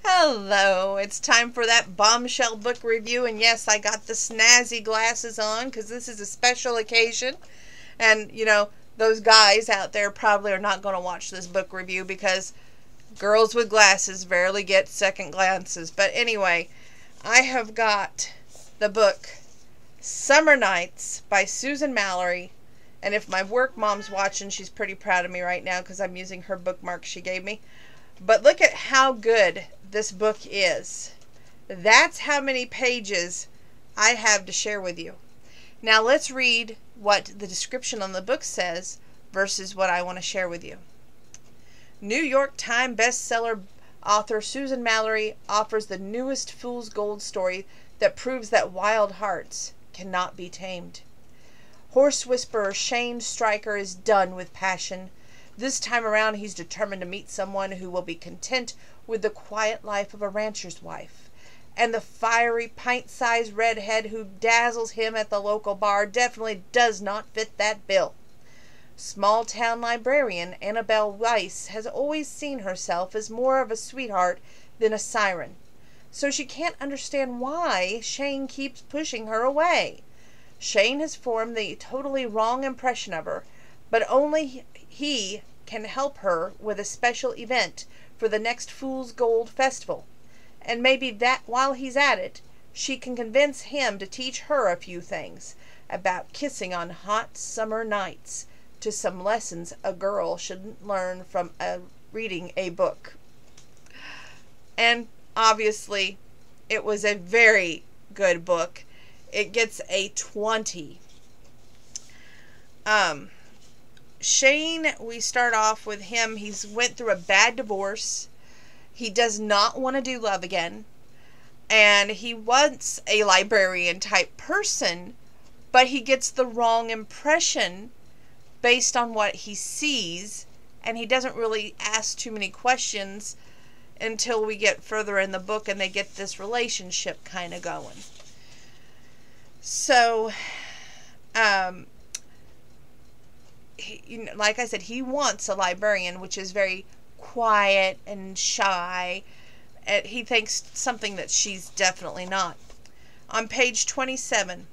Hello, it's time for that bombshell book review, and yes, I got the snazzy glasses on because this is a special occasion. And, those guys out there probably are not going to watch this book review because girls with glasses rarely get second glances. But anyway, I have got the book Summer Nights by Susan Mallery. And if my work mom's watching, she's pretty proud of me right now because I'm using her bookmark she gave me. But look at how good this book is. That's how many pages I have to share with you. Now let's read what the description on the book says versus what I want to share with you. New York Times bestseller author Susan Mallery offers the newest fool's gold story that proves that wild hearts cannot be tamed. Horse whisperer Shane Stryker is done with passion. This time around, he's determined to meet someone who will be content with the quiet life of a rancher's wife. And the fiery, pint-sized redhead who dazzles him at the local bar definitely does not fit that bill. Small-town librarian Annabelle Weiss has always seen herself as more of a sweetheart than a siren, so she can't understand why Shane keeps pushing her away. Shane has formed the totally wrong impression of her, but only he can help her with a special event for the next Fool's Gold Festival. And maybe that while he's at it, she can convince him to teach her a few things about kissing on hot summer nights, to some lessons a girl shouldn't learn from reading a book. And obviously, it was a very good book. It gets a 20. Shane, we start off with him. He's went through a bad divorce. He does not want to do love again. And he wants a librarian type person, but he gets the wrong impression based on what he sees. And he doesn't really ask too many questions until we get further in the book and they get this relationship kind of going. So, like I said, he wants a librarian, which is very quiet and shy. And he thinks something that she's definitely not. On page 27,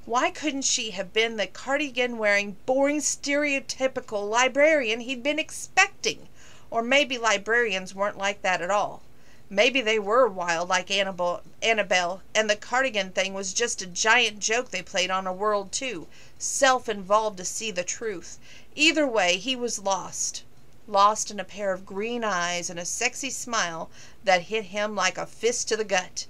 why couldn't she have been the cardigan-wearing, boring, stereotypical librarian he'd been expecting? Or maybe librarians weren't like that at all. Maybe they were wild like Annabelle, and the cardigan thing was just a giant joke they played on a world too, self-involved to see the truth. Either way, he was lost. Lost in a pair of green eyes and a sexy smile that hit him like a fist to the gut.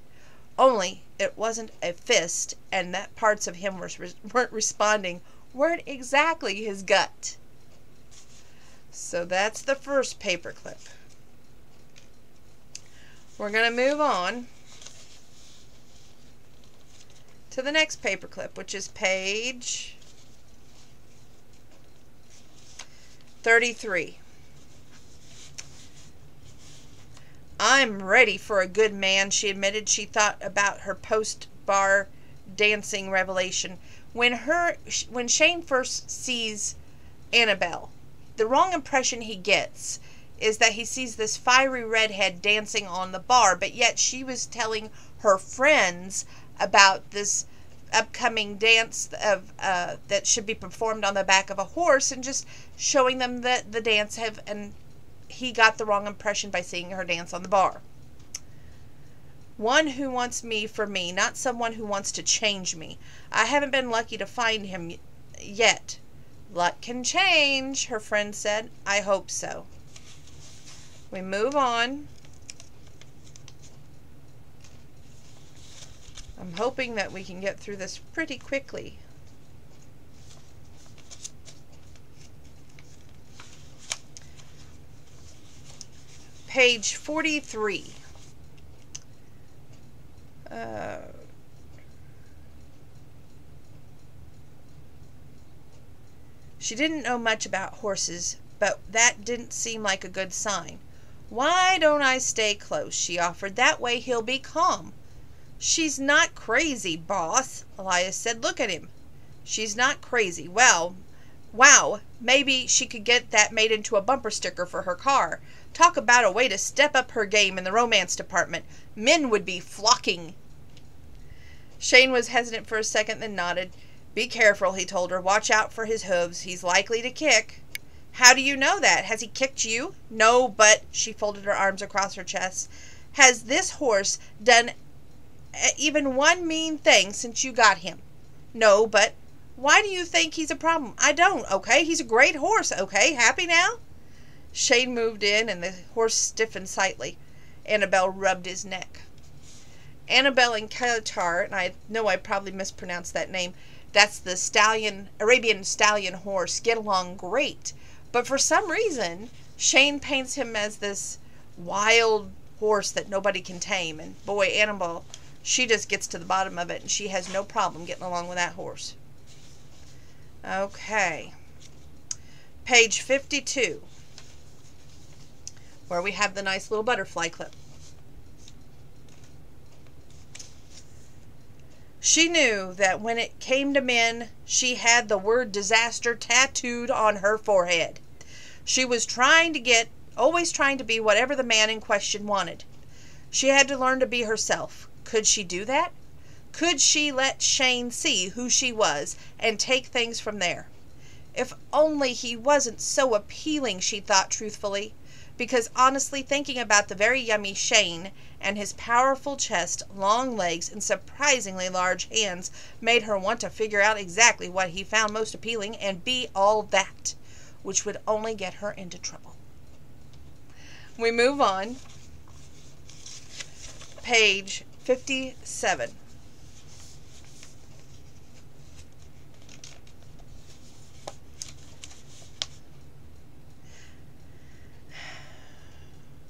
Only it wasn't a fist, and that parts of him weren't responding, weren't exactly his gut. So that's the first paperclip. We're going to move on to the next paperclip, which is page 33. I'm ready for a good man, she admitted. She thought about her post-bar dancing revelation. When Shane first sees Annabelle, the wrong impression he gets is that he sees this fiery redhead dancing on the bar, but yet she was telling her friends about this upcoming dance of that should be performed on the back of a horse, and just showing them that the dance and he got the wrong impression by seeing her dance on the bar. One who wants me for me, not someone who wants to change me. I haven't been lucky to find him yet. Luck can change, her friend said. I hope so. We move on. I'm hoping that we can get through this pretty quickly. Page 43. She didn't know much about horses, but that didn't seem like a good sign. Why don't I stay close, she offered. That way he'll be calm. She's not crazy, boss, Elias said. Look at him. She's not crazy. Well, wow, maybe she could get that made into a bumper sticker for her car. Talk about a way to step up her game in the romance department. Men would be flocking. Shane was hesitant for a second, then nodded. Be careful, he told her. Watch out for his hooves. He's likely to kick. How do you know that? Has he kicked you? No, but, she folded her arms across her chest, has this horse done even one mean thing since you got him? No, but, why do you think he's a problem? I don't, okay? He's a great horse, okay? Happy now? Shane moved in, and the horse stiffened slightly. Annabelle rubbed his neck. Annabelle and Qatar, and I know I probably mispronounced that name, that's the Arabian stallion horse, get along great. But for some reason, Shane paints him as this wild horse that nobody can tame. And boy, Annabelle, she just gets to the bottom of it, and she has no problem getting along with that horse. Okay. Page 52, where we have the nice little butterfly clip. She knew that when it came to men, she had the word disaster tattooed on her forehead. She was always trying to be whatever the man in question wanted. She had to learn to be herself. Could she do that? Could she let Shane see who she was and take things from there? If only he wasn't so appealing, she thought truthfully, because honestly, thinking about the very yummy Shane and his powerful chest, long legs, and surprisingly large hands made her want to figure out exactly what he found most appealing and be all that, which would only get her into trouble. We move on. Page 57.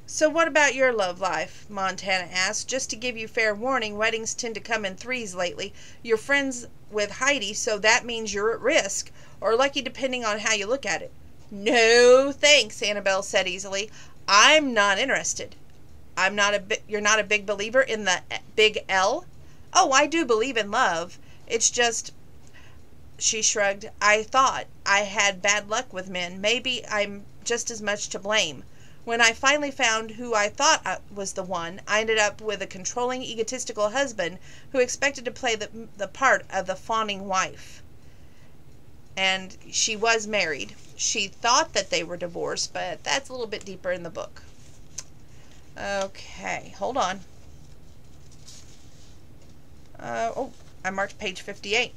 So what about your love life? Montana asked. Just to give you fair warning, weddings tend to come in threes lately. You're friends with Heidi, so that means you're at risk, or lucky depending on how you look at it. No, thanks, Annabelle said easily. I'm not interested. You're not a big believer in the big L? Oh, I do believe in love. It's just, she shrugged, I thought I had bad luck with men. Maybe I'm just as much to blame. When I finally found who I thought was the one, I ended up with a controlling, egotistical husband who expected to play the part of the fawning wife. And she was married. She thought that they were divorced, but that's a little bit deeper in the book. Okay, hold on. I marked page 58.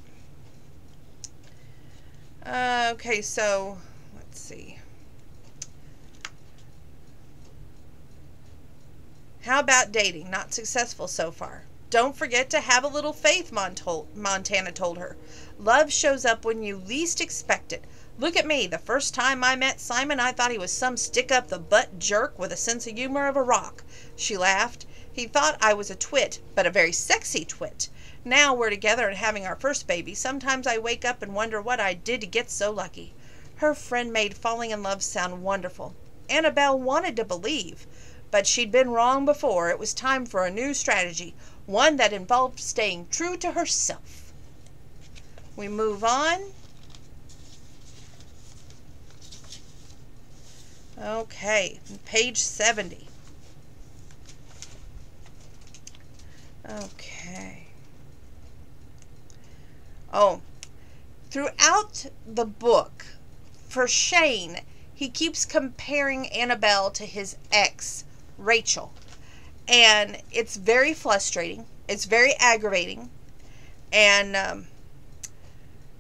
Okay, so, let's see. How about dating? Not successful so far. Don't forget to have a little faith, Montana told her. Love shows up when you least expect it. Look at me. The first time I met Simon, I thought he was some stick-up-the-butt jerk with a sense of humor of a rock. She laughed. He thought I was a twit, but a very sexy twit. Now we're together and having our first baby. Sometimes I wake up and wonder what I did to get so lucky. Her friend made falling in love sound wonderful. Annabelle wanted to believe, but she'd been wrong before. It was time for a new strategy, one that involved staying true to herself. We move on. Okay, page 70. Okay. Oh, throughout the book, for Shane, he keeps comparing Annabelle to his ex, Rachel. And it's very frustrating. It's very aggravating. And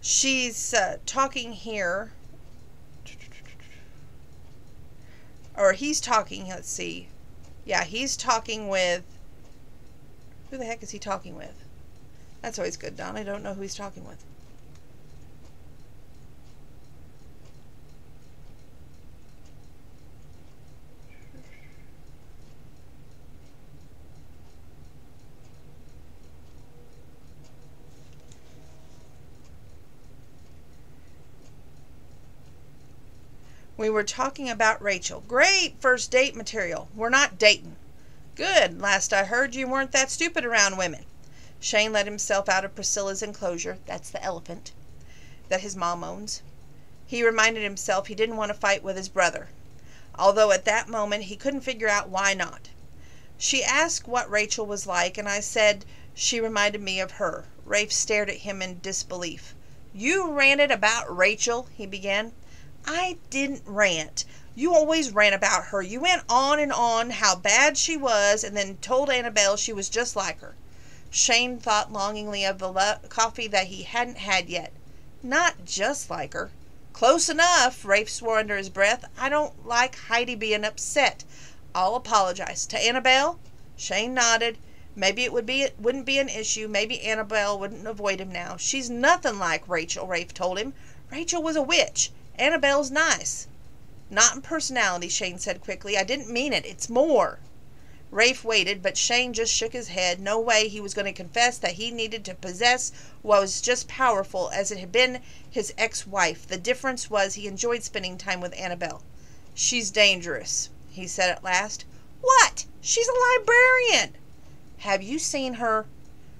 she's talking here. Or he's talking, let's see. Yeah, he's talking with... Who the heck is he talking with? That's always good, Don. I don't know who he's talking with. We were talking about Rachel. Great first date material. We're not dating. Good. Last I heard, you weren't that stupid around women. Shane let himself out of Priscilla's enclosure. That's the elephant that his mom owns. He reminded himself he didn't want to fight with his brother. although at that moment he couldn't figure out why not. She asked what Rachel was like, and I said she reminded me of her. Rafe stared at him in disbelief. You ranted about Rachel, he began. I didn't rant. You always ran about her. You went on and on how bad she was, and then told Annabelle she was just like her. Shane thought longingly of the coffee that he hadn't had yet. Not just like her. Close enough, Rafe swore under his breath. I don't like Heidi being upset. I'll apologize. To Annabelle? Shane nodded. Maybe it wouldn't be an issue. Maybe Annabelle wouldn't avoid him now. She's nothing like Rachel, Rafe told him. Rachel was a witch. Annabelle's nice. Not in personality, Shane said quickly. I didn't mean it. It's more. Rafe waited, but Shane just shook his head. No way he was going to confess that he needed to possess what was just powerful as it had been his ex-wife. The difference was he enjoyed spending time with Annabelle. She's dangerous, he said at last. What? She's a librarian. Have you seen her?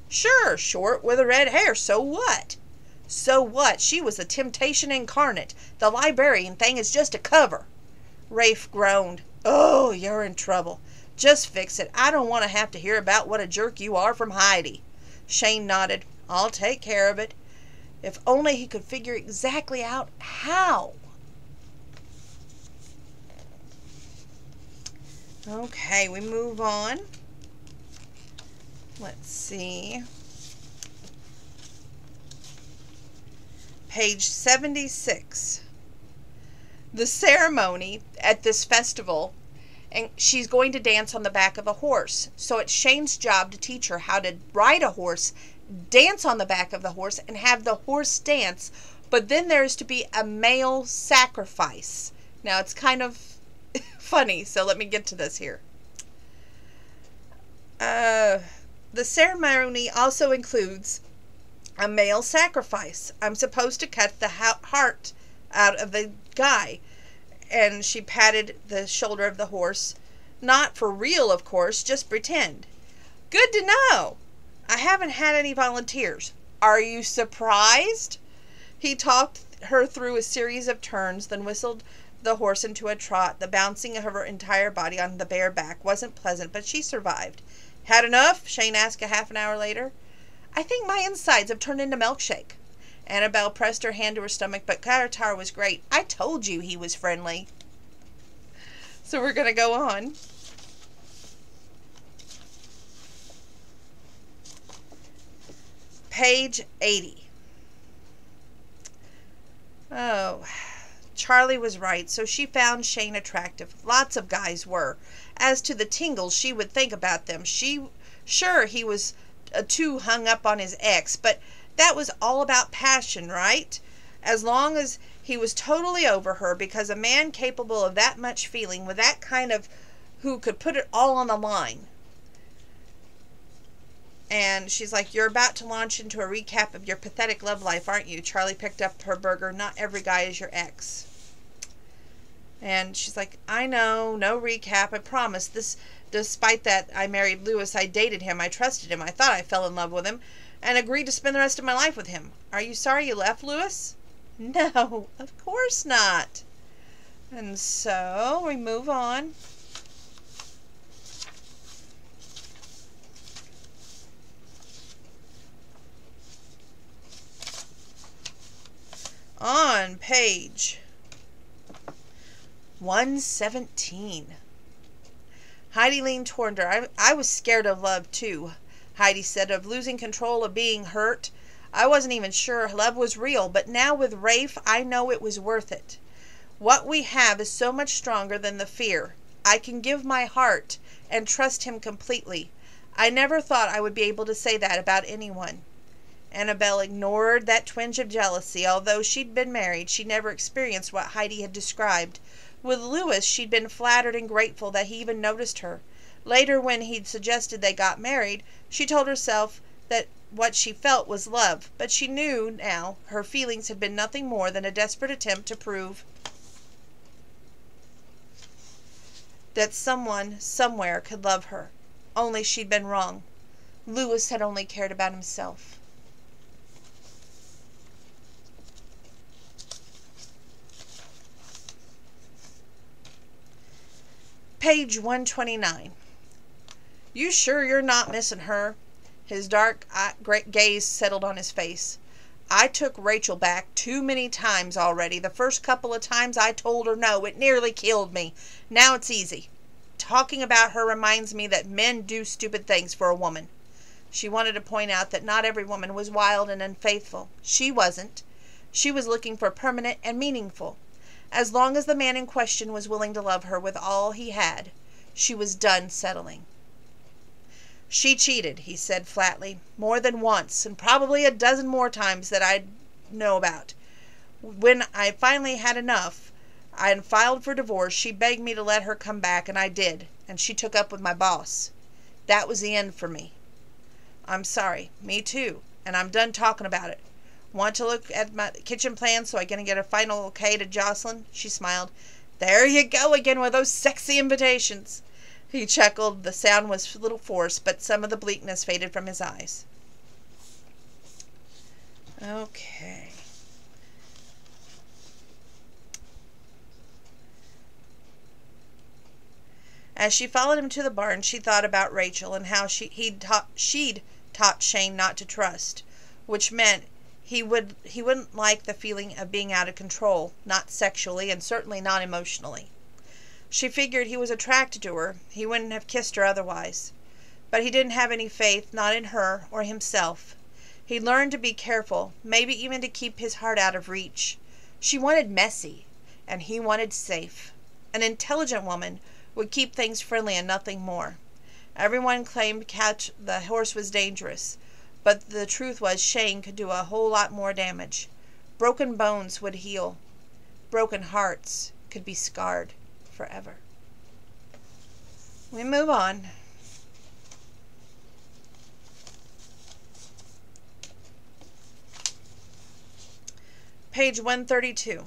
Sure, short with a red hair. So what? So what? She was the temptation incarnate. The librarian thing is just a cover. Rafe groaned. Oh, you're in trouble. Just fix it. I don't want to have to hear about what a jerk you are from Heidi. Shane nodded. I'll take care of it. If only he could figure exactly out how. Okay, we move on. Let's see. Page 76. The ceremony at this festival, and she's going to dance on the back of a horse. So it's Shane's job to teach her how to ride a horse, dance on the back of the horse, and have the horse dance. But then there's to be a male sacrifice. Now it's kind of funny, so let me get to this here. The ceremony also includes a male sacrifice. I'm supposed to cut the heart out of the guy. And she patted the shoulder of the horse. Not for real, of course, just pretend. Good to know. I haven't had any volunteers. Are you surprised? He talked her through a series of turns, then whistled the horse into a trot. The bouncing of her entire body on the bare back wasn't pleasant, but she survived. Had enough? Shane asked a half an hour later. I think my insides have turned into milkshake. Annabelle pressed her hand to her stomach, but Caratar was great. I told you he was friendly. So we're going to go on. Page 80. Oh, Charlie was right, so she found Shane attractive. Lots of guys were. As to the tingles she would think about them, sure he was too hung up on his ex, but that was all about passion, right? As long as he was totally over her, because a man capable of that much feeling, with that kind of, who could put it all on the line. And she's like, you're about to launch into a recap of your pathetic love life, aren't you? Charlie picked up her burger. Not every guy is your ex. And she's like, I know, no recap, I promise. Despite that I married Lewis, I dated him, I trusted him, I thought I fell in love with him, and agreed to spend the rest of my life with him. Are you sorry you left, Lewis? No, of course not. And so we move on. On page 117. Heidi leaned toward her. I was scared of love, too, Heidi said, of losing control, of being hurt. I wasn't even sure love was real, but now with Rafe, I know it was worth it. What we have is so much stronger than the fear. I can give my heart and trust him completely. I never thought I would be able to say that about anyone. Annabelle ignored that twinge of jealousy. Although she'd been married, she never experienced what Heidi had described. With Lewis, she'd been flattered and grateful that he even noticed her. Later, when he'd suggested they got married, she told herself that what she felt was love, but she knew now her feelings had been nothing more than a desperate attempt to prove that someone, somewhere, could love her. Only she'd been wrong. Lewis had only cared about himself. Page 129. You sure you're not missing her? His dark gaze settled on his face. I took Rachel back too many times already. The first couple of times I told her no, it nearly killed me. Now it's easy. Talking about her reminds me that men do stupid things for a woman. She wanted to point out that not every woman was wild and unfaithful. She wasn't. She was looking for permanent and meaningful. As long as the man in question was willing to love her with all he had, she was done settling. She cheated, he said flatly, more than once, and probably a dozen more times that I know about. When I finally had enough, I had filed for divorce. She begged me to let her come back, and I did, and she took up with my boss. That was the end for me. I'm sorry. Me too, and I'm done talking about it. Want to look at my kitchen plans so I can get a final okay to Jocelyn? She smiled. There you go again with those sexy invitations. He chuckled. The sound was a little forced, but some of the bleakness faded from his eyes. Okay. As she followed him to the barn, she thought about Rachel and how she'd taught Shane not to trust, which meant he wouldn't like the feeling of being out of control, not sexually and certainly not emotionally. She figured he was attracted to her. He wouldn't have kissed her otherwise. But he didn't have any faith, not in her or himself. He learned to be careful, maybe even to keep his heart out of reach. She wanted messy, and he wanted safe. An intelligent woman would keep things friendly and nothing more. Everyone claimed the horse was dangerous, but the truth was Shane could do a whole lot more damage. Broken bones would heal. Broken hearts could be scarred forever. We move on. Page 132.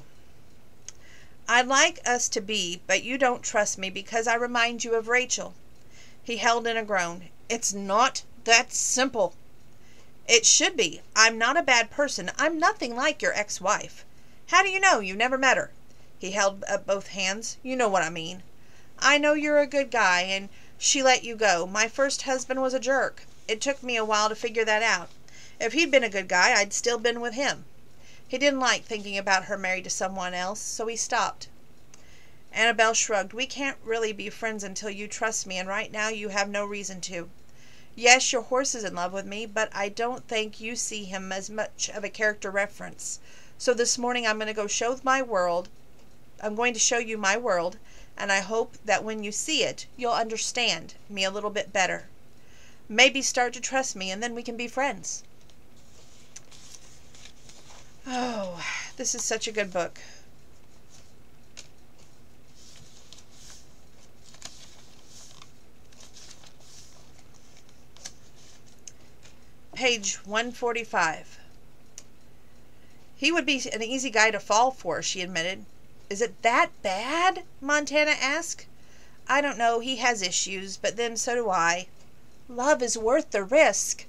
I'd like us to be, but you don't trust me because I remind you of Rachel. He held in a groan. It's not that simple. It should be. I'm not a bad person. I'm nothing like your ex-wife. How do you know? You never met her. He held up both hands. You know what I mean. I know you're a good guy, and she let you go. My first husband was a jerk. It took me a while to figure that out. If he'd been a good guy, I'd still been with him. He didn't like thinking about her married to someone else, so he stopped. Annabelle shrugged. We can't really be friends until you trust me, and right now you have no reason to. Yes, your horse is in love with me, but I don't think you see him as much of a character reference. So this morning I'm going to show you my world, and I hope that when you see it, you'll understand me a little bit better. Maybe start to trust me, and then we can be friends. Oh, this is such a good book. Page 145. He would be an easy guy to fall for, she admitted. Is it that bad? Montana asked. I don't know. He has issues, but then so do I. Love is worth the risk.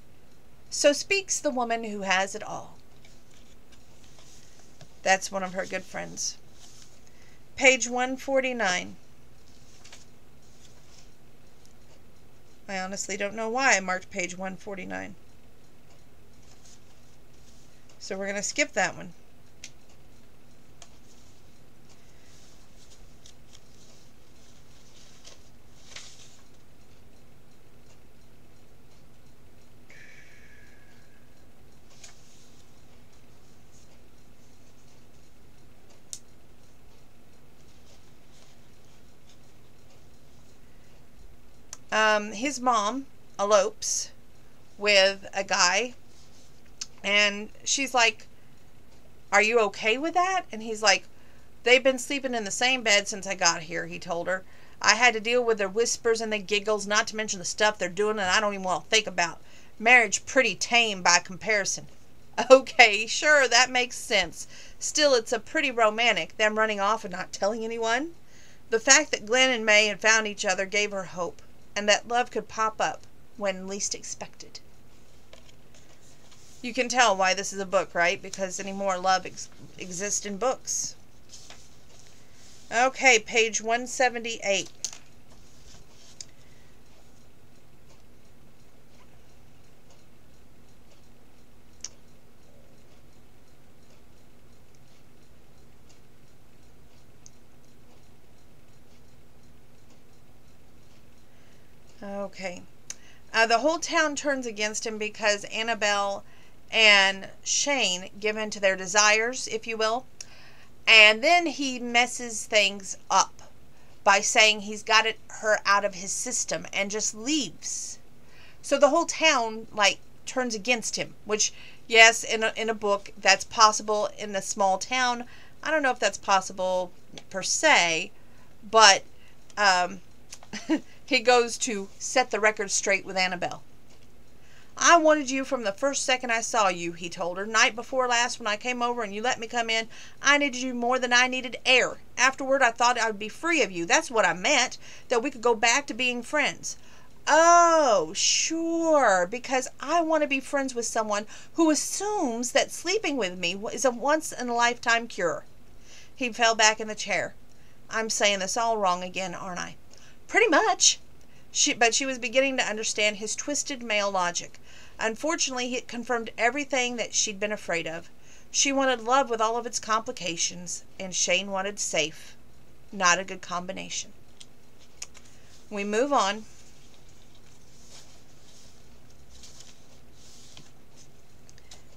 So speaks the woman who has it all. That's one of her good friends. Page 149. I honestly don't know why I marked page 149. So we're going to skip that one. His mom elopes with a guy, and she's like, are you okay with that? And he's like, they've been sleeping in the same bed since I got here, he told her. I had to deal with their whispers and their giggles, not to mention the stuff they're doing and I don't even want to think about. Marriage pretty tame by comparison. Okay, sure, that makes sense. Still, it's a pretty romantic, them running off and not telling anyone. The fact that Glenn and May had found each other gave her hope, and that love could pop up when least expected. You can tell why this is a book, right? Because any more love exists in books. Okay, page 178. Okay. The whole town turns against him because Annabelle and Shane give in to their desires, if you will. And then he messes things up by saying he's got her out of his system and just leaves. So the whole town, like, turns against him, which, yes, in a book, that's possible in a small town. I don't know if that's possible per se, but he goes to set the record straight with Annabelle. I wanted you from the first second I saw you, he told her. Night before last when I came over and you let me come in, I needed you more than I needed air. Afterward, I thought I would be free of you. That's what I meant, that we could go back to being friends. Oh, sure, because I want to be friends with someone who assumes that sleeping with me is a once-in-a-lifetime cure. He fell back in the chair. I'm saying this all wrong again, aren't I? Pretty much. But she was beginning to understand his twisted male logic. Unfortunately, it confirmed everything that she'd been afraid of. She wanted love with all of its complications, and Shane wanted safe. Not a good combination. We move on.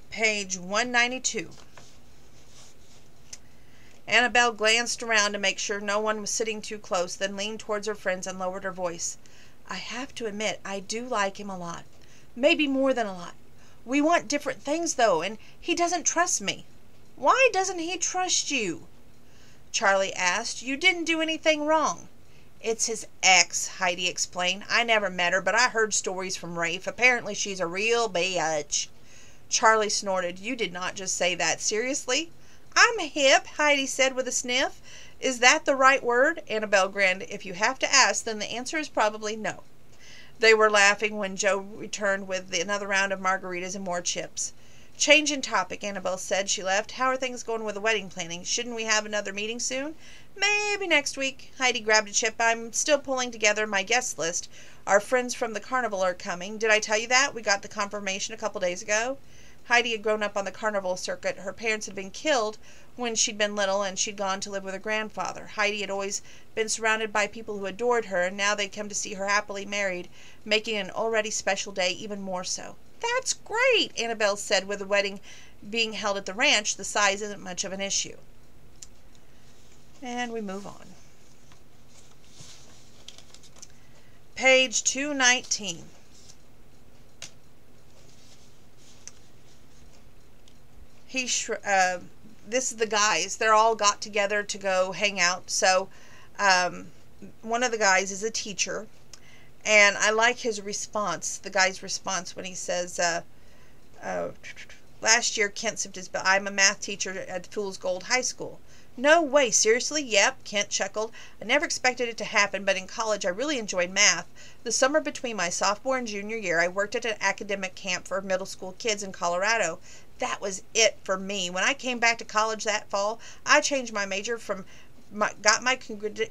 Page 192. Annabelle glanced around to make sure no one was sitting too close, then leaned towards her friends and lowered her voice. I have to admit, I do like him a lot. Maybe more than a lot. We want different things, though, and he doesn't trust me. Why doesn't he trust you? Charlie asked. You didn't do anything wrong. It's his ex, Heidi explained. I never met her, but I heard stories from Rafe. Apparently she's a real bitch. Charlie snorted. You did not just say that. Seriously? I'm hip, Heidi said with a sniff. Is that the right word? Annabelle grinned. If you have to ask, then the answer is probably no. They were laughing when Joe returned with another round of margaritas and more chips. Change in topic, Annabelle said. She left. How are things going with the wedding planning? Shouldn't we have another meeting soon? Maybe next week. Heidi grabbed a chip. I'm still pulling together my guest list. Our friends from the carnival are coming. Did I tell you that? We got the confirmation a couple days ago. Heidi had grown up on the carnival circuit. Her parents had been killed when she'd been little, and she'd gone to live with her grandfather. Heidi had always been surrounded by people who adored her, and now they'd come to see her happily married, making an already special day even more so. That's great, Annabelle said. With the wedding being held at the ranch, the size isn't much of an issue. And we move on. Page 219. This is the guys. They're all got together to go hang out. So one of the guys is a teacher, and I like his response, the guy's response when he says, last year Kent sipped his bill. I'm a math teacher at Fool's Gold High School. No way, seriously? Yep, Kent chuckled. I never expected it to happen, but in college I really enjoyed math. The summer between my sophomore and junior year, I worked at an academic camp for middle school kids in Colorado. That was it for me. When I came back to college that fall, I changed my major got my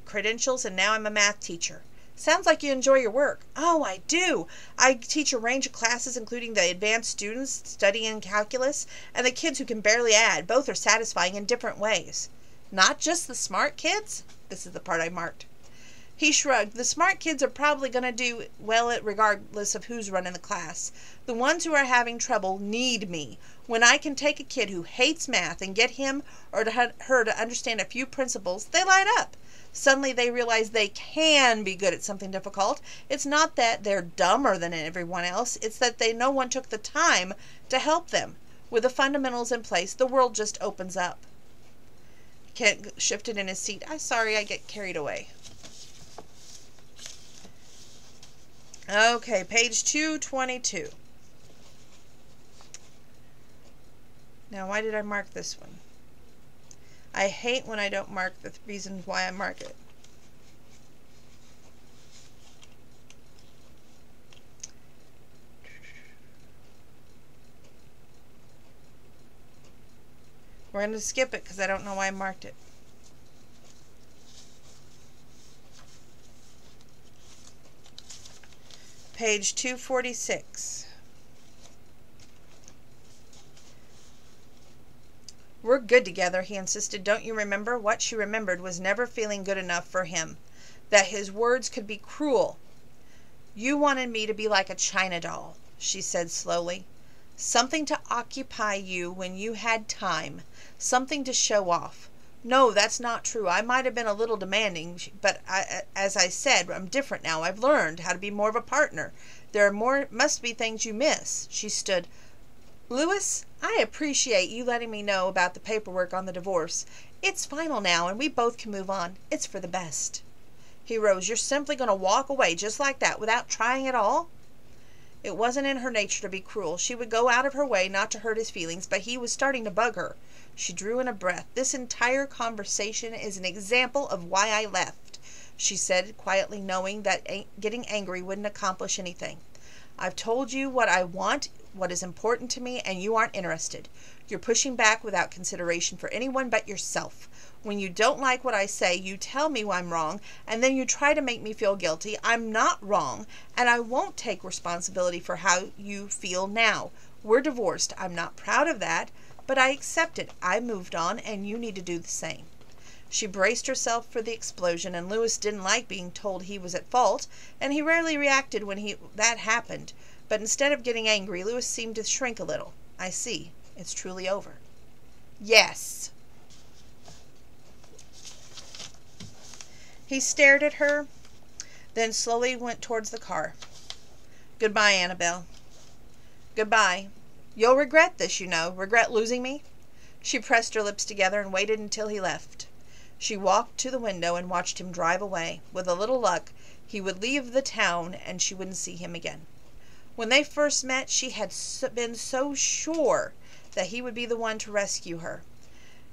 credentials, and now I'm a math teacher. Sounds like you enjoy your work. Oh, I do. I teach a range of classes, including the advanced students studying calculus and the kids who can barely add. Both are satisfying in different ways. Not just the smart kids? This is the part I marked. He shrugged. The smart kids are probably going to do well regardless of who's running the class. The ones who are having trouble need me. When I can take a kid who hates math and get him or her to understand a few principles, they light up. Suddenly they realize they can be good at something difficult. It's not that they're dumber than everyone else. It's that no one took the time to help them. With the fundamentals in place, the world just opens up. Kent shifted in his seat. I'm sorry I get carried away. Okay, page 222. Now, why did I mark this one? I hate when I don't mark the reasons why I mark it. We're going to skip it because I don't know why I marked it. Page 246. We're good together, he insisted. Don't you remember? What she remembered was never feeling good enough for him. That his words could be cruel. You wanted me to be like a china doll, she said slowly. Something to occupy you when you had time. Something to show off. No, that's not true. I might have been a little demanding, but as I said, I'm different now. I've learned how to be more of a partner. There must be things you miss. She stood. Louis, I appreciate you letting me know about the paperwork on the divorce. It's final now, and we both can move on. It's for the best. He rose. You're simply going to walk away just like that without trying at all? It wasn't in her nature to be cruel. She would go out of her way not to hurt his feelings, but he was starting to bug her. She drew in a breath. This entire conversation is an example of why I left, she said, quietly, knowing that getting angry wouldn't accomplish anything. I've told you what I want, what is important to me, and you aren't interested. You're pushing back without consideration for anyone but yourself. When you don't like what I say, you tell me I'm wrong, and then you try to make me feel guilty. I'm not wrong, and I won't take responsibility for how you feel now. We're divorced. I'm not proud of that, but I accept it. I moved on, and you need to do the same. She braced herself for the explosion, and Louis didn't like being told he was at fault, and he rarely reacted when that happened. But instead of getting angry, Louis seemed to shrink a little. I see. It's truly over. Yes. He stared at her, then slowly went towards the car. Goodbye, Annabelle. Goodbye. You'll regret this, you know. Regret losing me? She pressed her lips together and waited until he left. She walked to the window and watched him drive away. With a little luck, he would leave the town and she wouldn't see him again. When they first met, she had been so sure that he would be the one to rescue her.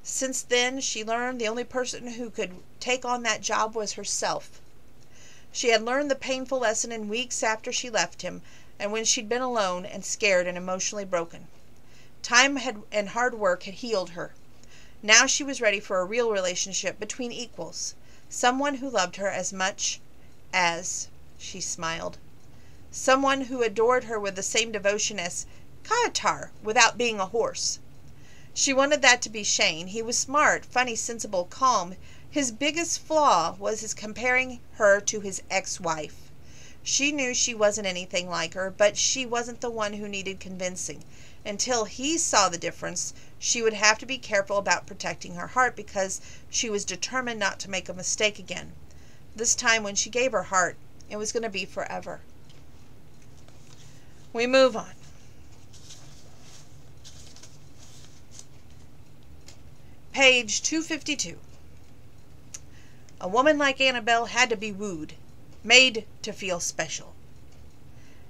Since then, she learned the only person who could take on that job was herself. She had learned the painful lesson in weeks after she left him, and when she'd been alone and scared and emotionally broken. Time and hard work had healed her. Now she was ready for a real relationship between equals. Someone who loved her as much as, she smiled. Someone who adored her with the same devotion as Kayatar without being a horse. She wanted that to be Shane. He was smart, funny, sensible, calm. His biggest flaw was his comparing her to his ex-wife. She knew she wasn't anything like her, but she wasn't the one who needed convincing. Until he saw the difference, she would have to be careful about protecting her heart because she was determined not to make a mistake again. This time when she gave her heart, it was going to be forever. We move on. Page 252. A woman like Annabelle had to be wooed, made to feel special.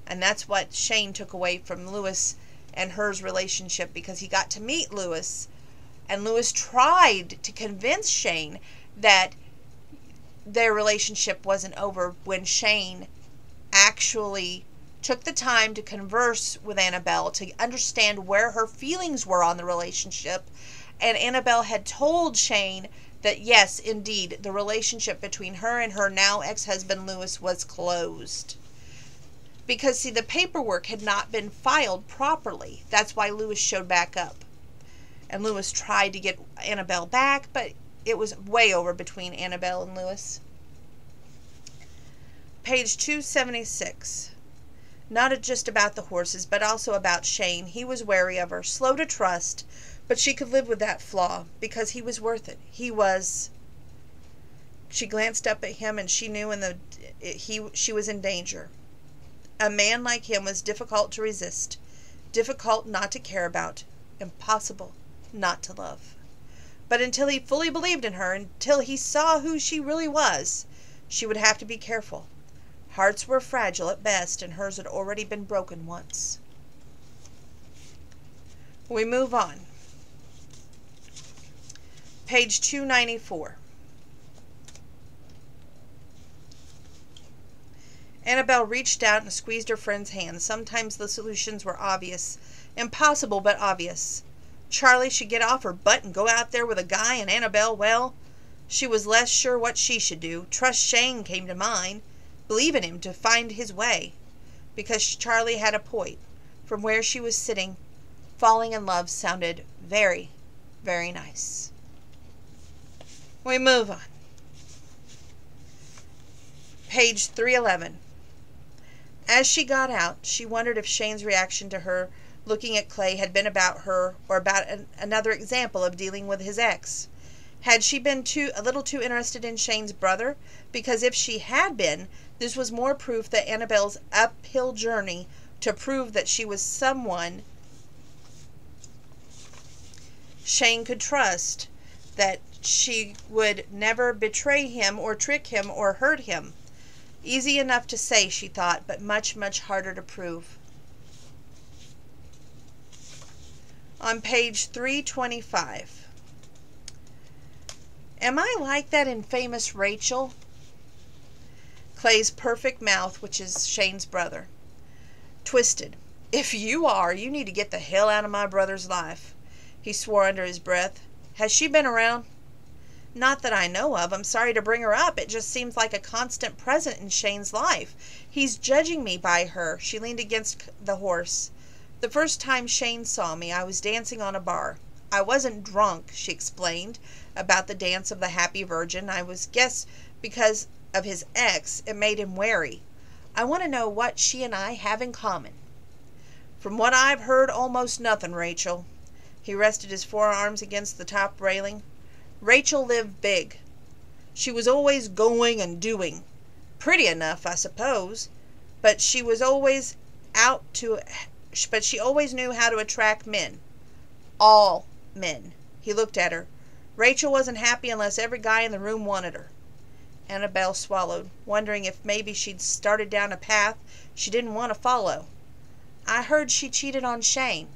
And that's what Shane took away from Louis and her's relationship, because he got to meet Louis, and Louis tried to convince Shane that their relationship wasn't over when Shane actually took the time to converse with Annabelle to understand where her feelings were on the relationship. And Annabelle had told Shane that yes, indeed, the relationship between her and her now ex-husband Louis was closed. Because, see, the paperwork had not been filed properly. That's why Louis showed back up. And Louis tried to get Annabelle back, but it was way over between Annabelle and Louis. Page 276. Not just about the horses, but also about Shane. He was wary of her, slow to trust, but she could live with that flaw because he was worth it. He was. She glanced up at him and she knew she was in danger. A man like him was difficult to resist, difficult not to care about, impossible not to love. But until he fully believed in her, until he saw who she really was, she would have to be careful. Hearts were fragile at best, and hers had already been broken once. We move on. Page 294. Annabelle reached out and squeezed her friend's hand. Sometimes the solutions were obvious. Impossible, but obvious. Charlie should get off her butt and go out there with a guy, and Annabelle, well, she was less sure what she should do. Trust Shane came to mind. Believe in him to find his way. Because Charlie had a point. From where she was sitting, falling in love sounded very, very nice. We move on. Page 311. As she got out, she wondered if Shane's reaction to her looking at Clay had been about her or about another example of dealing with his ex. Had she been a little too interested in Shane's brother? Because if she had been, this was more proof that Annabelle's uphill journey to prove that she was someone Shane could trust, that she would never betray him or trick him or hurt him. Easy enough to say, she thought, but much, much harder to prove. On page 325. Am I like that infamous Rachel? Clay's perfect mouth, which is Shane's brother, twisted. If you are, you need to get the hell out of my brother's life. He swore under his breath. Has she been around? Not that I know of. I'm sorry to bring her up. It just seems like a constant present in Shane's life. He's judging me by her. She leaned against the horse. The first time Shane saw me, I was dancing on a bar. I wasn't drunk, she explained, about the dance of the Happy Virgin. I was guess because of his ex, it made him wary. I want to know what she and I have in common. From what I've heard, almost nothing, Rachel. He rested his forearms against the top railing. Rachel lived big. She was always going and doing. Pretty enough, I suppose, but she always knew how to attract men. All men. He looked at her. Rachel wasn't happy unless every guy in the room wanted her. Annabelle swallowed, wondering if maybe she'd started down a path she didn't want to follow. I heard she cheated on Shane.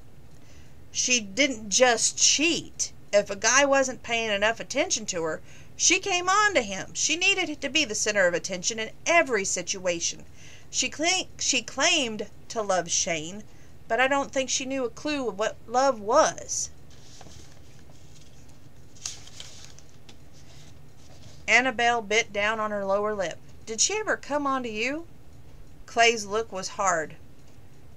She didn't just cheat. If a guy wasn't paying enough attention to her, she came on to him. She needed to be the center of attention in every situation. She claimed to love Shane, but I don't think she knew a clue of what love was. Annabelle bit down on her lower lip. Did she ever come on to you? Clay's look was hard.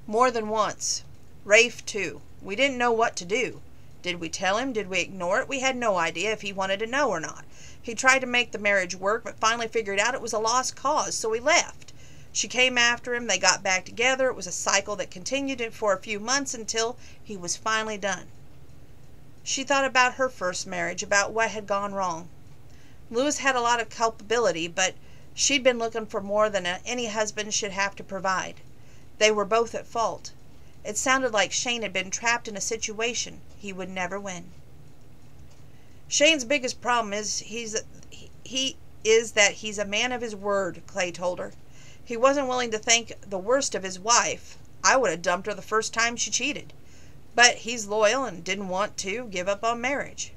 More than once. Rafe, too. We didn't know what to do. Did we tell him? Did we ignore it? We had no idea if he wanted to know or not. He tried to make the marriage work, but finally figured out it was a lost cause, so he left. She came after him. They got back together. It was a cycle that continued for a few months until he was finally done. She thought about her first marriage, about what had gone wrong. Lewis had a lot of culpability, but she'd been looking for more than any husband should have to provide. They were both at fault. It sounded like Shane had been trapped in a situation he would never win. Shane's biggest problem is that he's a man of his word, Clay told her. He wasn't willing to think the worst of his wife. I would have dumped her the first time she cheated. But he's loyal and didn't want to give up on marriage.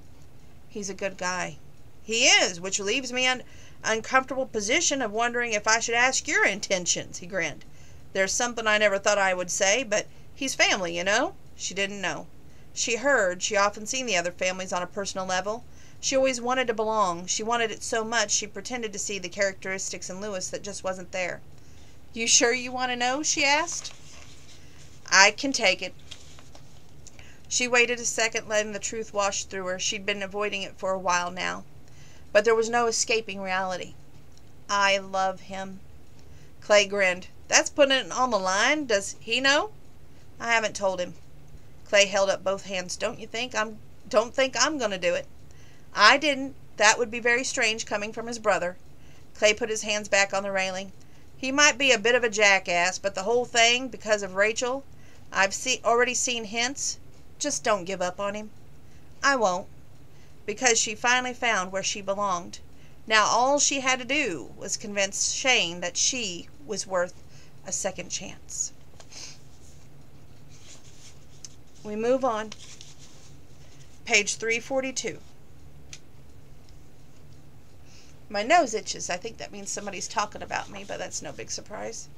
He's a good guy. He is, which leaves me in an uncomfortable position of wondering if I should ask your intentions, he grinned. There's something I never thought I would say, but he's family, you know. She didn't know. She heard. She often seen the other families on a personal level. She always wanted to belong. She wanted it so much she pretended to see the characteristics in Lewis that just wasn't there. You sure you want to know? She asked. I can take it. She waited a second, letting the truth wash through her. She'd been avoiding it for a while now. But there was no escaping reality. I love him. Clay grinned. That's putting it on the line. Does he know? I haven't told him. Clay held up both hands. Don't think I'm going to do it. I didn't. That would be very strange coming from his brother. Clay put his hands back on the railing. He might be a bit of a jackass, but the whole thing, because of Rachel, I've already seen hints. Just don't give up on him. I won't. Because she finally found where she belonged. Now all she had to do was convince Shane that she was worth a second chance. We move on. Page 342. My nose itches. I think that means somebody's talking about me, but that's no big surprise.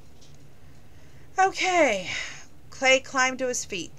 Okay. Clay climbed to his feet.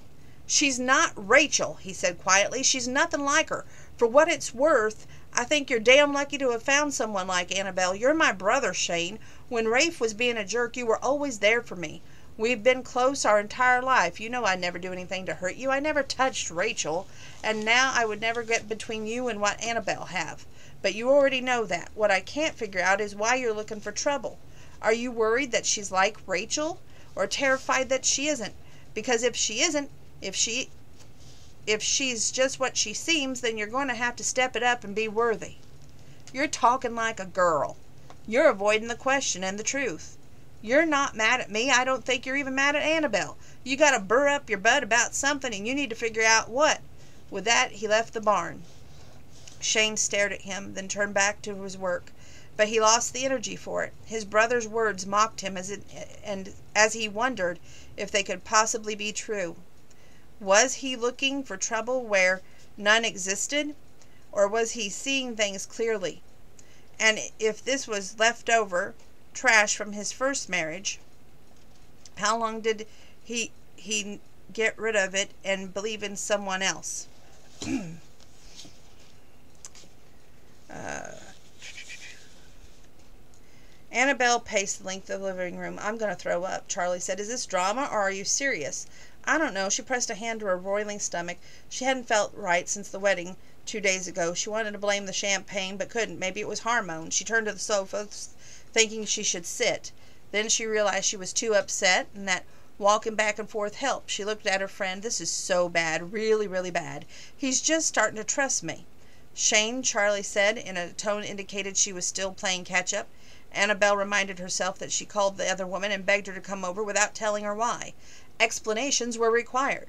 She's not Rachel, he said quietly. She's nothing like her. For what it's worth, I think you're damn lucky to have found someone like Annabelle. You're my brother, Shane. When Rafe was being a jerk, you were always there for me. We've been close our entire life. You know I'd never do anything to hurt you. I never touched Rachel, and now I would never get between you and what Annabelle have. But you already know that. What I can't figure out is why you're looking for trouble. Are you worried that she's like Rachel? or terrified that she isn't. Because if she isn't, if she's just what she seems, then you're going to have to step it up and be worthy. You're talking like a girl. You're avoiding the question and the truth. You're not mad at me. I don't think you're even mad at Annabelle. You got to burr up your butt about something, and you need to figure out what. With that, he left the barn. Shane stared at him, then turned back to his work. But he lost the energy for it. His brother's words mocked him as he wondered if they could possibly be true. Was he looking for trouble where none existed? Or was he seeing things clearly? And if this was leftover trash from his first marriage, how long did he get rid of it and believe in someone else? Annabelle paced the length of the living room. I'm going to throw up, Charlie said. Is this drama, or are you serious? I don't know. She pressed a hand to her roiling stomach. She hadn't felt right since the wedding 2 days ago. She wanted to blame the champagne, but couldn't. Maybe it was hormones. She turned to the sofa, thinking she should sit. Then she realized she was too upset, and that walking back and forth helped. She looked at her friend. This is so bad. Really, really bad. He's just starting to trust me. Shane, Charlie said, in a tone indicated she was still playing catch-up. Annabelle reminded herself that she called the other woman and begged her to come over without telling her why. Explanations were required.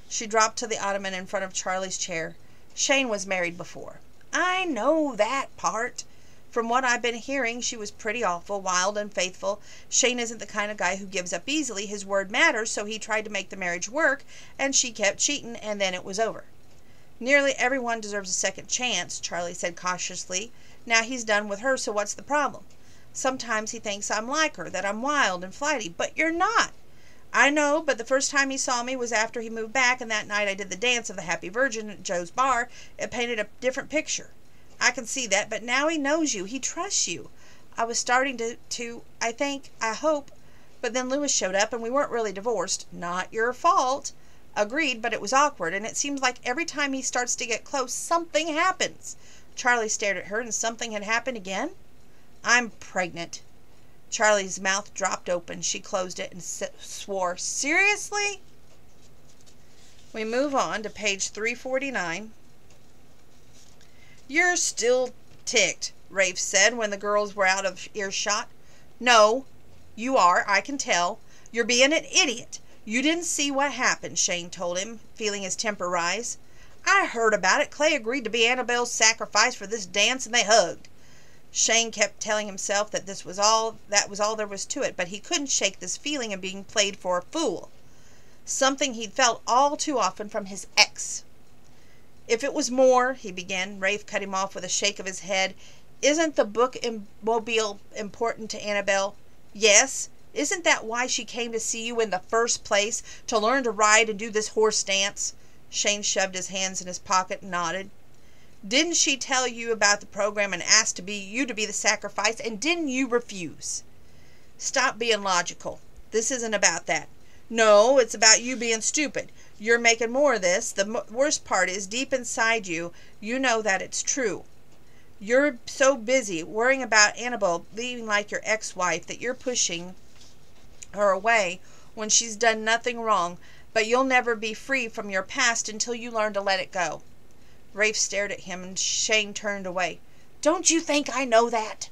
She dropped to the ottoman in front of Charlie's chair. Shane was married before. I know that part. From what I've been hearing, she was pretty awful, wild and faithful. Shane isn't the kind of guy who gives up easily. His word matters, so he tried to make the marriage work, and she kept cheating, and then it was over. Nearly everyone deserves a second chance, Charlie said cautiously. Now he's done with her, so what's the problem? Sometimes he thinks I'm like her, that I'm wild and flighty, but you're not. I know, but the first time he saw me was after he moved back, and that night I did the dance of the Happy Virgin at Joe's bar. It painted a different picture. I can see that, but now he knows you. He trusts you. I was starting to I hope, but then Lewis showed up, and we weren't really divorced. Not your fault. Agreed, but it was awkward, and it seems like every time he starts to get close, something happens. Charlie stared at her, and something had happened again? I'm pregnant. Charlie's mouth dropped open. She closed it and swore. Seriously? We move on to page 349. You're still ticked, Rafe said when the girls were out of earshot. No, you are, I can tell. You're being an idiot. You didn't see what happened, Shane told him, feeling his temper rise. I heard about it. Clay agreed to be Annabelle's sacrifice for this dance, and they hugged. Shane kept telling himself that that was all there was to it, but he couldn't shake this feeling of being played for a fool. Something he'd felt all too often from his ex. If it was more, he began. Rafe cut him off with a shake of his head. Isn't the bookmobile important to Annabelle? Yes. Isn't that why she came to see you in the first place? To learn to ride and do this horse dance? Shane shoved his hands in his pocket and nodded. Didn't she tell you about the program and ask you to be the sacrifice, and didn't you refuse? Stop being logical. This isn't about that. No, it's about you being stupid. You're making more of this. The worst part is, deep inside you, you know that it's true. You're so busy worrying about Annabelle being like your ex-wife that you're pushing her away when she's done nothing wrong, but you'll never be free from your past until you learn to let it go. Rafe stared at him, and Shane turned away. Don't you think I know that?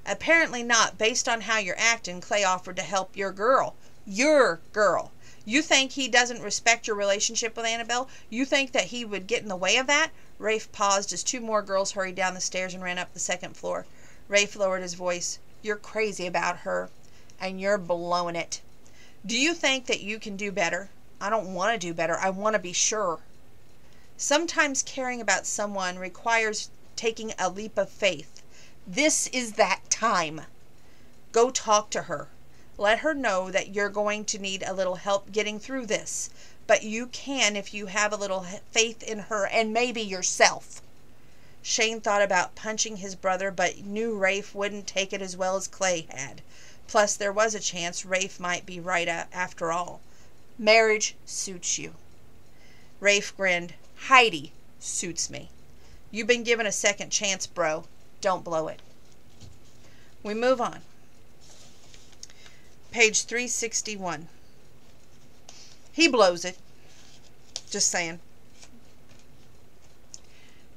Apparently not. Based on how you're acting, Clay offered to help your girl. Your girl. You think he doesn't respect your relationship with Annabelle? You think that he would get in the way of that? Rafe paused as two more girls hurried down the stairs and ran up the second floor. Rafe lowered his voice. You're crazy about her, and you're blowing it. Do you think that you can do better? I don't want to do better. I want to be sure. Sometimes caring about someone requires taking a leap of faith. This is that time. Go talk to her. Let her know that you're going to need a little help getting through this. But you can if you have a little faith in her and maybe yourself. Shane thought about punching his brother, but knew Rafe wouldn't take it as well as Clay had. Plus, there was a chance Rafe might be right after all. Marriage suits you. Rafe grinned. Heidi suits me. You've been given a second chance, bro. Don't blow it. We move on. Page 361. He blows it. Just saying.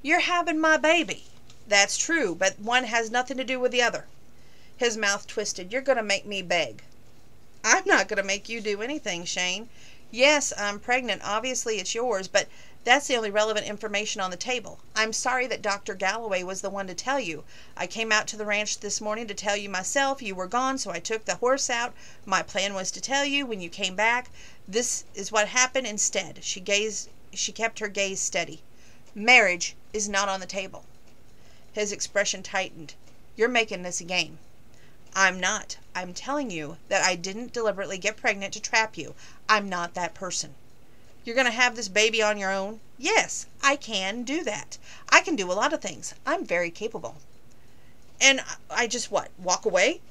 You're having my baby. That's true, but one has nothing to do with the other. His mouth twisted. You're going to make me beg. I'm not going to make you do anything, Shane. Yes, I'm pregnant. Obviously, it's yours, but that's the only relevant information on the table. I'm sorry that Dr. Galloway was the one to tell you. I came out to the ranch this morning to tell you myself. You were gone, so I took the horse out. My plan was to tell you when you came back. This is what happened instead. She kept her gaze steady. Marriage is not on the table. His expression tightened. You're making this a game. I'm not. I'm telling you that I didn't deliberately get pregnant to trap you. I'm not that person. You're going to have this baby on your own? Yes, I can do that. I can do a lot of things. I'm very capable. And I just what? Walk away?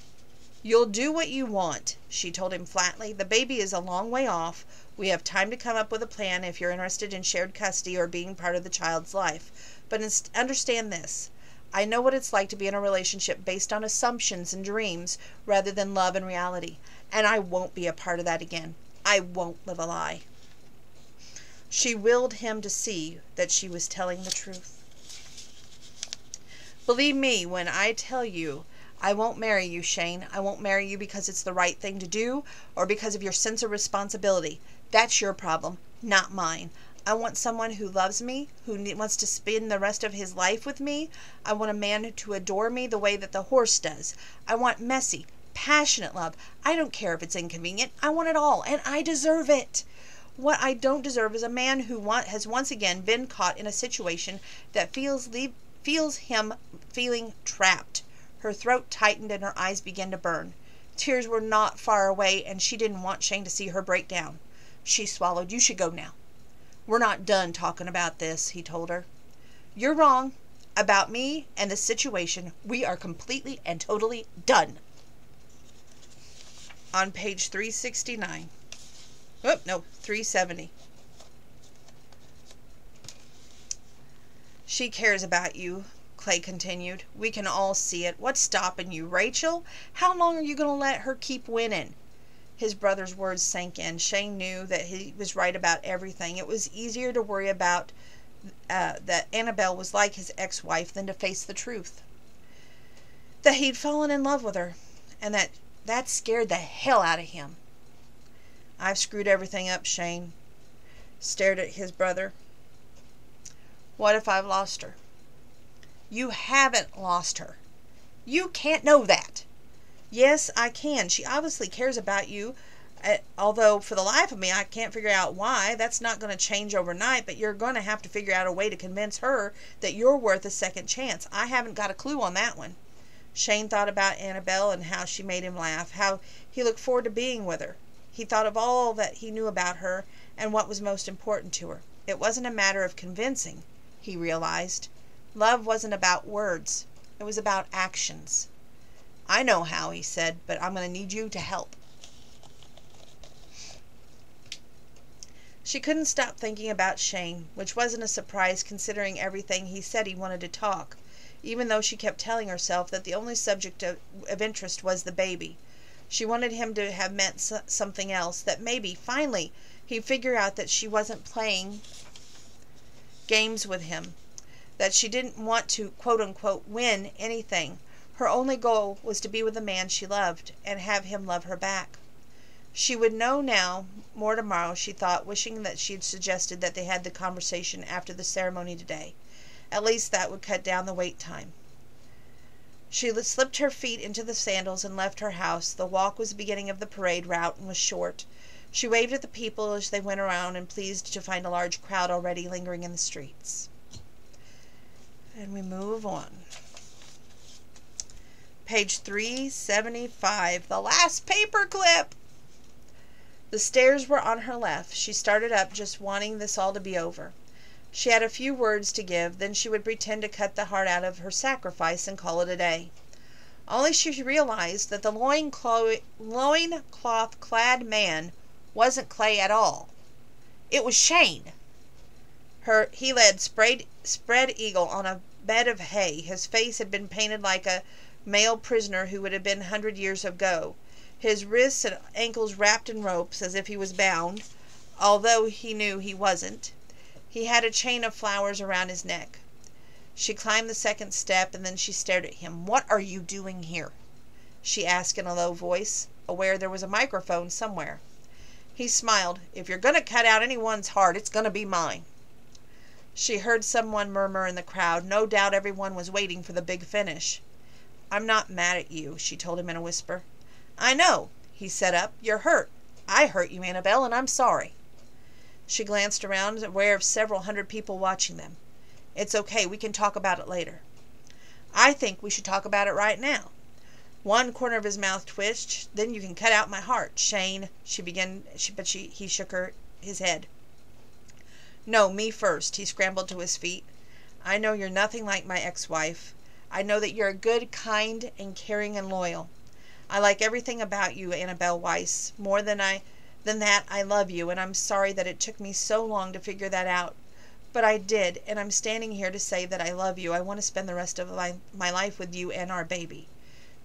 You'll do what you want, she told him flatly. The baby is a long way off. We have time to come up with a plan if you're interested in shared custody or being part of the child's life. But understand this. I know what it's like to be in a relationship based on assumptions and dreams rather than love and reality. And I won't be a part of that again. I won't live a lie. She willed him to see that she was telling the truth. Believe me when I tell you I won't marry you, Shane. I won't marry you because it's the right thing to do or because of your sense of responsibility. That's your problem, not mine. I want someone who loves me, who wants to spend the rest of his life with me. I want a man to adore me the way that the horse does. I want messy, passionate love. I don't care if it's inconvenient. I want it all, and I deserve it. What I don't deserve is a man who has once again been caught in a situation that feels him feeling trapped. Her throat tightened and her eyes began to burn. Tears were not far away, and she didn't want Shane to see her break down. She swallowed. You should go now. We're not done talking about this, he told her. You're wrong. About me and the situation, we are completely and totally done. On page 369. Oh, no, 370. She cares about you, Clay continued. We can all see it. What's stopping you, Rachel? How long are you going to let her keep winning? His brother's words sank in. Shane knew that he was right about everything. It was easier to worry about that Annabelle was like his ex-wife than to face the truth. That he'd fallen in love with her, and that scared the hell out of him. I've screwed everything up, Shane stared at his brother. What if I've lost her? You haven't lost her. You can't know that. Yes, I can. She obviously cares about you, although for the life of me, I can't figure out why. That's not going to change overnight, but you're going to have to figure out a way to convince her that you're worth a second chance. I haven't got a clue on that one. Shane thought about Annabelle and how she made him laugh, how he looked forward to being with her. He thought of all that he knew about her and what was most important to her. It wasn't a matter of convincing, he realized. Love wasn't about words. It was about actions. I know how, he said, but I'm going to need you to help. She couldn't stop thinking about Shane, which wasn't a surprise considering everything he said he wanted to talk, even though she kept telling herself that the only subject of interest was the baby. She wanted him to have meant something else, that maybe, finally, he'd figure out that she wasn't playing games with him, that she didn't want to, quote-unquote, win anything. Her only goal was to be with the man she loved and have him love her back. She would know now, more tomorrow, she thought, wishing that she had suggested that they had the conversation after the ceremony today. At least that would cut down the wait time. She slipped her feet into the sandals and left her house. The walk was the beginning of the parade route and was short. She waved at the people as they went around and pleased to find a large crowd already lingering in the streets. And we move on. Page 375, the last paperclip. The stairs were on her left. She started up, just wanting this all to be over. She had a few words to give, then she would pretend to cut the heart out of her sacrifice and call it a day. Only she realized that the loincloth-clad man wasn't Clay at all. It was Shane. He led spread eagle on a bed of hay. His face had been painted like a male prisoner who would have been 100 years ago. his wrists and ankles wrapped in ropes as if he was bound, although he knew he wasn't. He had a chain of flowers around his neck. She climbed the second step, and then she stared at him. "What are you doing here?" she asked in a low voice, aware there was a microphone somewhere. He smiled. "If you're going to cut out anyone's heart, it's going to be mine." She heard someone murmur in the crowd. No doubt everyone was waiting for the big finish. "I'm not mad at you," she told him in a whisper. "I know." He sat up. "You're hurt. I hurt you, Annabelle, and I'm sorry." She glanced around, aware of several hundred people watching them. "It's okay. We can talk about it later." "I think we should talk about it right now." One corner of his mouth twitched. "Then you can cut out my heart, Shane." He shook his head. "No, me first." He scrambled to his feet. "I know you're nothing like my ex-wife. I know that you're good, kind, and caring and loyal. I like everything about you, Annabelle Weiss. More than that, I love you, and I'm sorry that it took me so long to figure that out. But I did, and I'm standing here to say that I love you. I want to spend the rest of my life with you and our baby."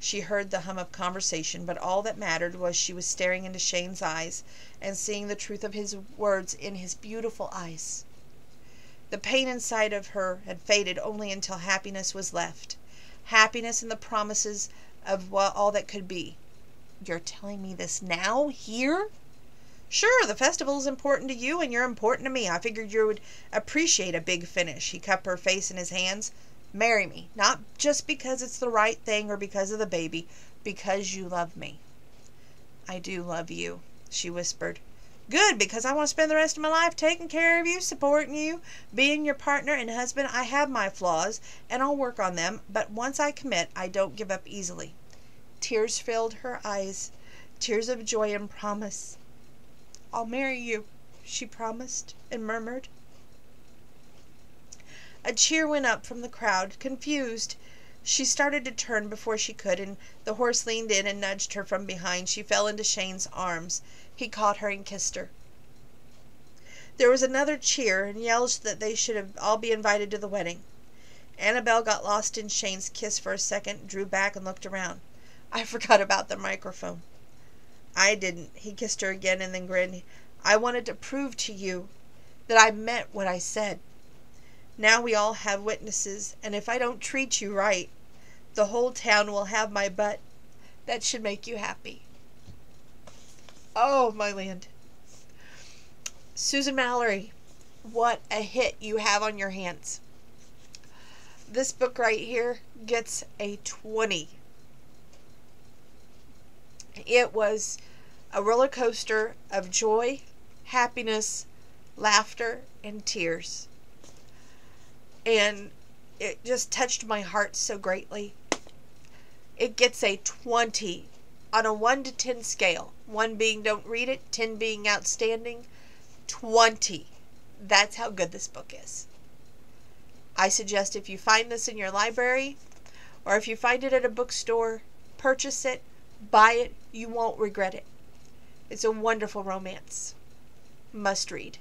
She heard the hum of conversation, but all that mattered was she was staring into Shane's eyes and seeing the truth of his words in his beautiful eyes. The pain inside of her had faded only until happiness was left. Happiness in the promises of all that could be. "You're telling me this now? Here?" "Sure, the festival is important to you, and you're important to me. I figured you would appreciate a big finish." He cupped her face in his hands. "Marry me, not just because it's the right thing or because of the baby, because you love me." "I do love you," she whispered. "Good, because I want to spend the rest of my life taking care of you, supporting you, being your partner and husband. I have my flaws, and I'll work on them, but once I commit, I don't give up easily." Tears filled her eyes, tears of joy and promise. "I'll marry you," she promised and murmured. A cheer went up from the crowd. Confused, she started to turn before she could, and the horse leaned in and nudged her from behind. She fell into Shane's arms. He caught her and kissed her. There was another cheer and yells that they should all be invited to the wedding. Annabelle got lost in Shane's kiss for a second, drew back and looked around. "I forgot about the microphone." "I didn't." He kissed her again and then grinned. "I wanted to prove to you that I meant what I said. Now we all have witnesses, and if I don't treat you right, the whole town will have my butt. That should make you happy." Oh, my land. Susan Mallery, what a hit you have on your hands. This book right here gets a 20. It was a roller coaster of joy, happiness, laughter, and tears. And it just touched my heart so greatly. It gets a 20 on a 1 to 10 scale. 1 being don't read it, 10 being outstanding, 20. That's how good this book is. I suggest if you find this in your library, or if you find it at a bookstore, purchase it, buy it. You won't regret it. It's a wonderful romance. Must read.